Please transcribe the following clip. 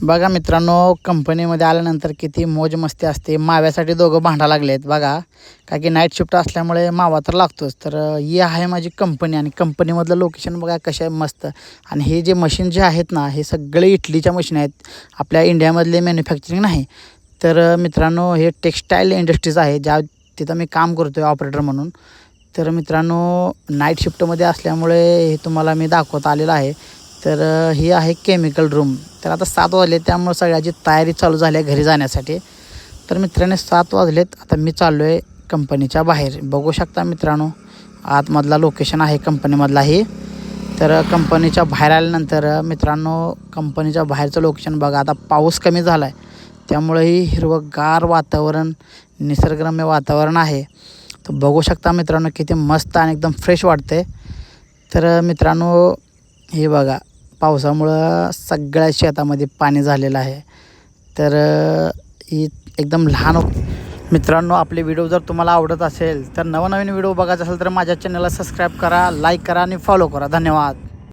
बघा मित्रांनो, कंपनीमध्ये आल्यानंतर किती मौज मस्ती असते. माव्यासाठी दोघं भांडा लागलेत बघा, का की नाईट शिफ्ट असल्यामुळे मावा तर लागतोच. तर ही आहे माझी कंपनी आणि कंपनीमधलं लोकेशन बघा कशा आहे मस्त. आणि हे जे मशीन जे आहेत ना, हे सगळे इटलीच्या मशीन आहेत, आपल्या इंडियामधले मॅन्युफॅक्चरिंग नाही. तर मित्रांनो, हे टेक्स्टाईल इंडस्ट्रीज आहे, ज्या तिथं मी काम करतो आहे ऑपरेटर म्हणून. तर मित्रांनो, नाईट शिफ्टमध्ये असल्यामुळे हे तुम्हाला मी दाखवत आलेलं आहे. तर ही आहे केमिकल रूम. तर आता 7 वाजले, त्यामुळे सगळ्याची तयारी चालू झाली आहे घरी जाण्यासाठी. तर मित्रांनो 7 वाजलेत, आता मी चाललो आहे कंपनीच्या बाहेर. बघू शकता मित्रांनो, आतमधला लोकेशन आहे कंपनीमधला हे. तर कंपनीच्या बाहेर आल्यानंतर मित्रांनो, कंपनीच्या बाहेरचं लोकेशन बघा. आता पाऊस कमी झाला आहे, त्यामुळे ही हिरवंगार वातावरण, निसर्गरम्य वातावरण आहे. तर बघू शकता मित्रांनो, किती मस्त आणि एकदम फ्रेश वाटते. तर मित्रांनो, हे बघा, पावसामुळं सगळ्या शेतामध्ये पाणी झालेलं आहे. तर ही एकदम लहान मित्रांनो, आपले व्हिडिओ जर तुम्हाला आवडत असेल तर नवनवीन व्हिडिओ बघायचा असेल तर माझ्या चॅनलला सबस्क्राईब करा, लाईक करा आणि फॉलो करा. धन्यवाद.